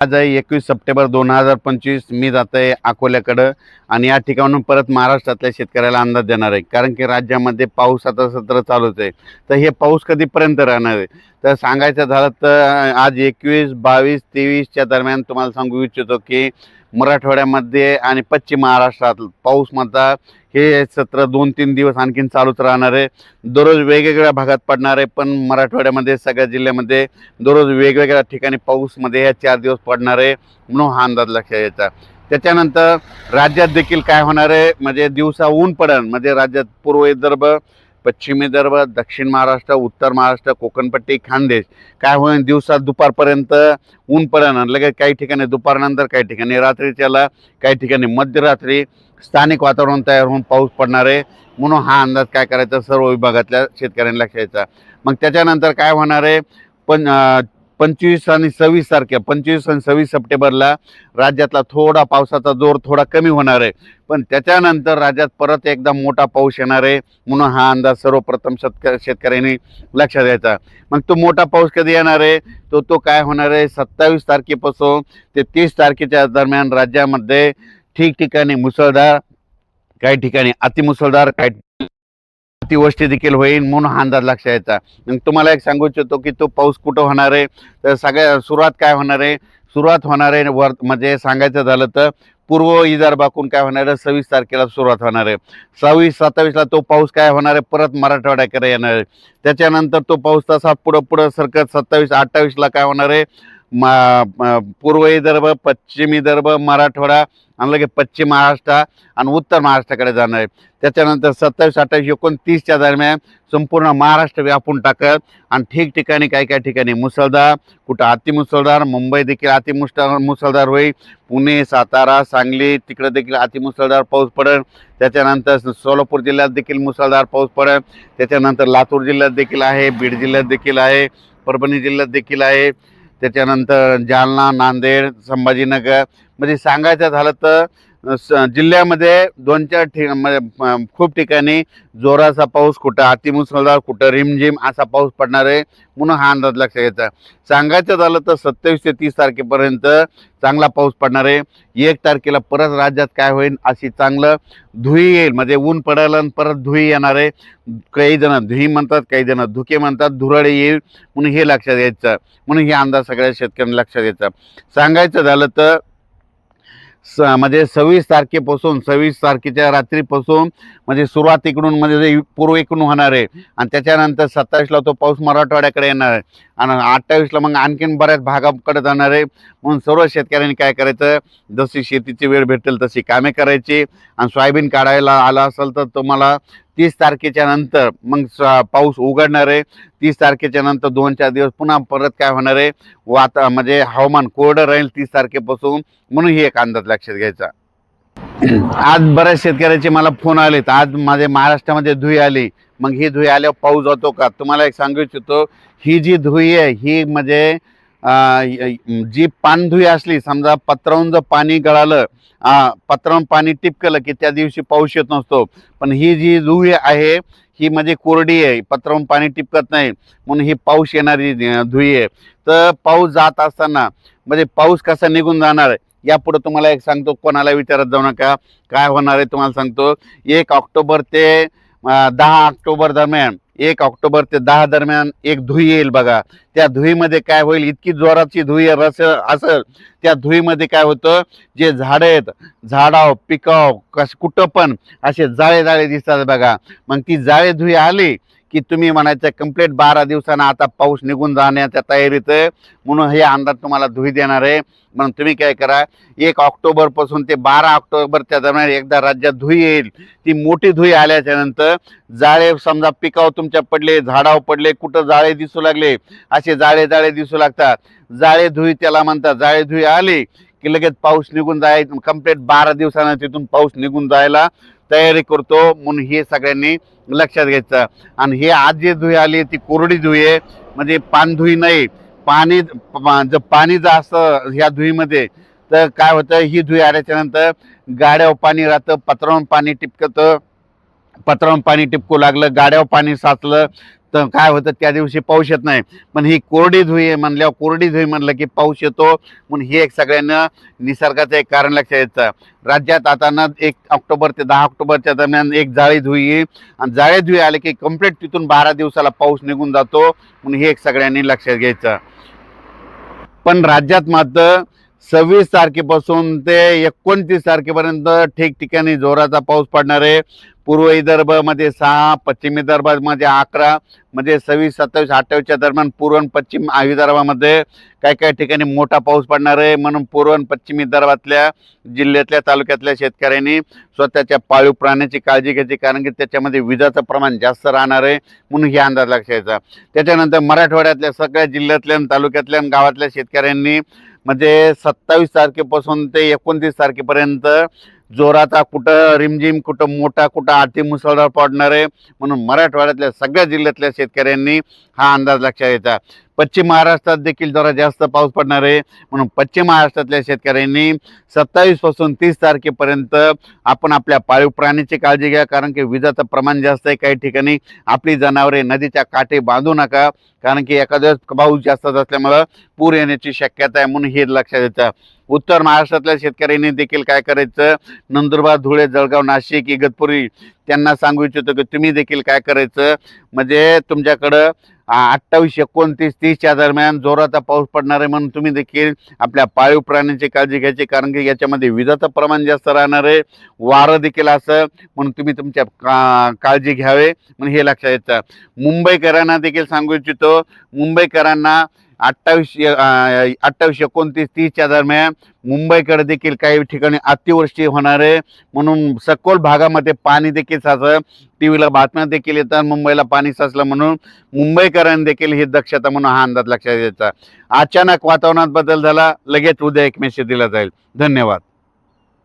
आज आहे 21 सप्टेंबर 2025. मी जात आहे अकोल्याकडं आणि या ठिकाणून परत महाराष्ट्रातल्या शेतकऱ्याला अंदाज देणार आहे, कारण की राज्यामध्ये पाऊस आता सत्र चालूच आहे. तर हे पाऊस कधीपर्यंत राहणार आहे? तर सांगायचं झालं तर आज 21, 22, 23च्या दरम्यान तुम्हाला सांगू इच्छितो की मराठवाड्यामध्ये आणि पश्चिम महाराष्ट्रात पाऊस म्हणता हे सत्र 2-3 दिवस आणखीन चालूच राहणार आहे. दररोज वेगवेगळ्या भागात पडणार आहे, पण मराठवाड्यामध्ये सगळ्या जिल्ह्यामध्ये दररोज वेगवेगळ्या ठिकाणी पाऊसमध्ये या 4 दिवस पडणार आहे, म्हणून हा अंदाज लक्षात यायचा. त्याच्यानंतर राज्यात देखील काय होणार आहे, म्हणजे दिवसा ऊन पडेल. म्हणजे राज्यात पूर्व विदर्भ, पश्चिम विदर्भ, दक्षिण महाराष्ट्र, उत्तर महाराष्ट्र, कोकणपट्टी, खानदेश काय होईल, दिवसा दुपारपर्यंत ऊन पडेल आणि लगेच काही ठिकाणी दुपारनंतर, काही ठिकाणी रात्रीच्याला, काही ठिकाणी मध्यरात्री स्थानिक वातावरण तयार होऊन पाऊस पडणार आहे. म्हणून हा अंदाज काय करायचा, सर्व विभागातल्या शेतकऱ्यांनी लक्षात यायचा. मग त्याच्यानंतर काय होणार आहे, 25 आणि 26 तारखे, 25 आणि 26 सप्टेंबरला राज्यातला थोडा पावसाचा जोर थोडा कमी होणार आहे, पण त्याच्यानंतर राज्यात परत एकदा मोठा पाऊस येणार आहे. म्हणून हा अंदाज सर्वप्रथम शेतकऱ्यांनी लक्षात द्यायचा. मग तो मोठा पाऊस कधी येणार आहे, तो काय होणार आहे, 27 तारखेपासून ते 30 तारखेच्या दरम्यान राज्यामध्ये ठिकठिकाणी मुसळधार, काही ठिकाणी अतिमुसळधार, काही अतिवृष्टी देखील होईल. म्हणून हा अंदाज लक्षात यायचा. मग तुम्हाला एक सांगू इच्छितो की तो पाऊस कुठं होणार आहे, तर सुरुवात काय होणार आहे, सुरुवात होणार आहे म्हणजे सांगायचं झालं तर पूर्व विदर्भातून काय होणार आहे, 26 तारखेला सुरुवात होणार आहे. 26-27ला तो पाऊस काय होणार आहे, परत मराठवाड्याकडे येणार आहे. त्याच्यानंतर तो पाऊस तसा पुढं सरकत 27-28ला काय होणार आहे, पूर्व विदर्भ, पश्चिम विदर्भ, मराठवाडा आणि लगे पश्चिम महाराष्ट्र आणि उत्तर महाराष्ट्राकडे जाणार आहे. त्याच्यानंतर 27, 28, 29च्या दरम्यान संपूर्ण महाराष्ट्र व्यापून टाकत आणि ठिकठिकाणी काही ठिकाणी मुसळधार, कुठं अतिमुसळधार, मुंबई देखील मुसळधार होईल, पुणे, सातारा, सांगली तिकडे देखील अतिमुसळधार पाऊस पडेल. त्याच्यानंतर सोलापूर जिल्ह्यात देखील मुसळधार पाऊस पडेल. त्याच्यानंतर लातूर जिल्ह्यात देखील आहे, बीड जिल्ह्यात देखील आहे, परभणी जिल्ह्यात देखील आहे. त्याच्यानंतर जालना, नांदेड, संभाजीनगर, म्हणजे सांगायचं झालं तर जिल्ह्यामध्ये 2-4 खूप ठिकाणी जोराचा पाऊस, कुठं अतिमुसळधार, कुठं रिमझिम असा पाऊस पडणार आहे. म्हणून हा अंदाज लक्षात घ्यायचा. सांगायचं झालं तर 27 ते 30 तारखेपर्यंत चांगला पाऊस पडणार आहे. 1 तारखेला परत राज्यात काय होईल, अशी चांगलं धुई येईल, म्हणजे ऊन पडायला आणि परत धुई येणार आहे. काही जण धुई म्हणतात, काही जण धुके म्हणतात, धुराळे येईल. म्हणून हे लक्षात घ्यायचं. म्हणून हे अंदाज सगळ्या शेतकऱ्यांना लक्षात घ्यायचा. सांगायचं झालं तर म्हणजे 26 तारखेपासून, 26 तारखेच्या रात्रीपासून म्हणजे सुरुवात इकडून, म्हणजे पूर्व इकडून होणार आहे आणि त्याच्यानंतर 27ला तो पाऊस मराठवाड्याकडे येणार आहे आणि 28ला मग आणखीन बऱ्याच भागाकडे जाणार आहे. म्हणून सर्व शेतकऱ्यांनी काय करायचं, जशी शेतीची वेळ भेटेल तशी कामे करायची. आणि सोयाबीन काढायला आला असेल तर तुम्हाला 30 तारखेच्या नंतर मग पाऊस उघडणार आहे. 30 तारखेच्या नंतर 2-4 दिवस पुन्हा परत काय होणार आहे, म्हणजे हवामान कोरडं राहील 30 तारखेपासून. म्हणून ही एक अंदाज लक्षात घ्यायचा. आज बऱ्याच शेतकऱ्याचे मला फोन आलेत, आज माझ्या महाराष्ट्रामध्ये धुई आली. मग ही धुई आल्यावर पाऊस जातो का? तुम्हाला एक सांगू इच्छितो, ही जी धुई आहे ही म्हणजे जी पानधुई असली, समजा पत्रावून जर पाणी गळालं, पत्रावून पाणी टिपकलं की त्या दिवशी पाऊस येत नसतो. पण ही जी धुई आहे ही म्हणजे कोरडी आहे, पत्रावून पाणी टिपकत नाही, म्हणून ही पाऊस येणारी धुई आहे. तर पाऊस जात असताना म्हणजे पाऊस कसा निघून जाणार यापुढे तुम्हाला एक सांगतो, कोणाला विचारत जाऊ नका. काय होणार आहे तुम्हाला सांगतो. 1 ऑक्टोबर ते 10 ऑक्टोबर दरम्यान, 1 ऑक्टोबर ते 10 दरम्यान एक धुई येईल बघा. त्या धुईमध्ये काय होईल, इतकी जोराची धुई असेल, त्या धुईमध्ये काय होतं, जे झाडं आहेत, झाडाव पिकाव कुठं पण असे जाळे दिसतात बघा. मग ती जाळे धुई आली की तुम्ही म्हणायचं कंप्लीट 12 दिवसांना आता पाऊस निघून जाण्याच्या तयारीत आहे. म्हणून हे अंदाज तुम्हाला धुई देणार आहे. म्हणून तुम्ही काय करा, 1 ऑक्टोबरपासून ते 12 ऑक्टोबरच्या दरम्यान एकदा राज्यात धुई येईल. ती मोठी धुई आल्याच्या नंतर जाळे समजा पिकावर तुमच्या पडले, झाडावर पडले, कुठं जाळे दिसू लागले, असे जाळे दिसू लागतात, जाळे धुई त्याला म्हणतात. जाळे धुई आली की लगेच पाऊस निघून जायचं, कंप्लीट 12 दिवसांना तिथून पाऊस निघून जायला तयारी करतो. म्हणून हे सगळ्यांनी लक्षात घ्यायचं. आणि हे आज जी धुई आली ती कोरडी धुई आहे, म्हणजे पानधुई नाही. पाणी जर असतं ह्या धुईमध्ये तर काय होतं, ही धुई आल्याच्या नंतर गाड्यावर पाणी राहतं, पत्रावरून पाणी टिपकतं, पत्रावरून पाणी टिपकू लागलं, गाड्यावर पाणी साचलं तर काय होतं त्या दिवशी पाऊस येत नाही. पण ही कोरडी धुई आहे म्हणल्यावर कोरडी धुई म्हणलं की पाऊस येतो. म्हणून हे एक सगळ्यांना निसर्गाचं एक कारण लक्षात येतं. राज्यात आता ना 1 ऑक्टोबर ते 10 ऑक्टोबरच्या दरम्यान एक जाळी धुई आहे आणि जाळी धुई आले की कंप्लीट तिथून 12 दिवसाला पाऊस निघून जातो. म्हणून हे एक सगळ्यांनी लक्षात घ्यायचं. पण राज्यात मात्र 26 तारखेपासून ते 29 तारखेपर्यंत ठिकठिकाणी जोराचा पाऊस पडणार आहे. पूर्व विदर्भामध्ये 6, पश्चिम विदर्भामध्ये 11, म्हणजे 26, 27, 28च्या दरम्यान पूर्व आणि पश्चिम विदर्भामध्ये काही काही ठिकाणी मोठा पाऊस पडणार आहे. म्हणून पूर्व आणि पश्चिम विदर्भातल्या जिल्ह्यातल्या तालुक्यातल्या शेतकऱ्यांनी स्वतःच्या पाळीव प्राण्याची काळजी घ्यायची, कारण की त्याच्यामध्ये विजाचं प्रमाण जास्त राहणार आहे. म्हणून हे अंदाज लक्षात घ्यायचा. त्याच्यानंतर मराठवाड्यातल्या सगळ्या जिल्ह्यातल्या तालुक्यातल्या गावातल्या शेतकऱ्यांनी म्हणजे 27 तारखेपासून ते 29 तारखेपर्यंत जोराचा, कुठं रिमझिम, कुठं मोठा, कुठं अति मुसळधार पडणार आहे. म्हणून मराठवाड्यातल्या सगळ्या जिल्ह्यातल्या शेतकऱ्यांनी हा अंदाज लक्षात घ्यायचा. पश्चिम महाराष्ट्रात देखील जरा जास्त पाऊस पडणार आहे. म्हणून पश्चिम महाराष्ट्रातल्या शेतकऱ्यांनी 27 पासून 30 तारखेपर्यंत आपण आपल्या पाळीव प्राण्याची काळजी घ्या, कारण की विजाचं प्रमाण जास्त आहे. काही ठिकाणी आपली जनावरे नदीच्या काठी बांधू नका, कारण की एखाद्या पाऊस जास्त असल्यामुळं पूर येण्याची शक्यता आहे. म्हणून हे लक्षात घ्यायचं. उत्तर महाराष्ट्रातल्या शेतकऱ्यांनी देखील काय करायचं, नंदुरबार, धुळे, जळगाव, नाशिक, इगतपुरी त्यांना सांगू इच्छितो की तुम्ही देखील काय करायचं, म्हणजे तुमच्याकडं 28, 29, 30च्या दरम्यान जोराचा पाऊस पडणार आहे. म्हणून तुम्ही देखील आपल्या पाळीव प्राण्यांची काळजी घ्यायची, कारण की याच्यामध्ये विजाचं प्रमाण जास्त राहणार आहे. वारं देखील असं. म्हणून तुम्ही तुमच्या काळजी घ्यावे. म्हणून हे लक्षात येतं. मुंबईकरांना देखील सांगू इच्छितो, मुंबईकरांना 28, 29, 30च्या दरम्यान मुंबईकडे देखील काही ठिकाणी अतिवृष्टी होणार आहे. म्हणून सखोल भागामध्ये पाणी देखील साचलं. टीव्हीला बातम्या देखील येतात मुंबईला पाणी साचलं. म्हणून मुंबईकरांनी देखील ही दक्षता म्हणून हा अंदाज लक्षात घ्यायचा. अचानक वातावरणात बदल झाला, लगेच उद्या एक मेसेज दिला जाईल. धन्यवाद.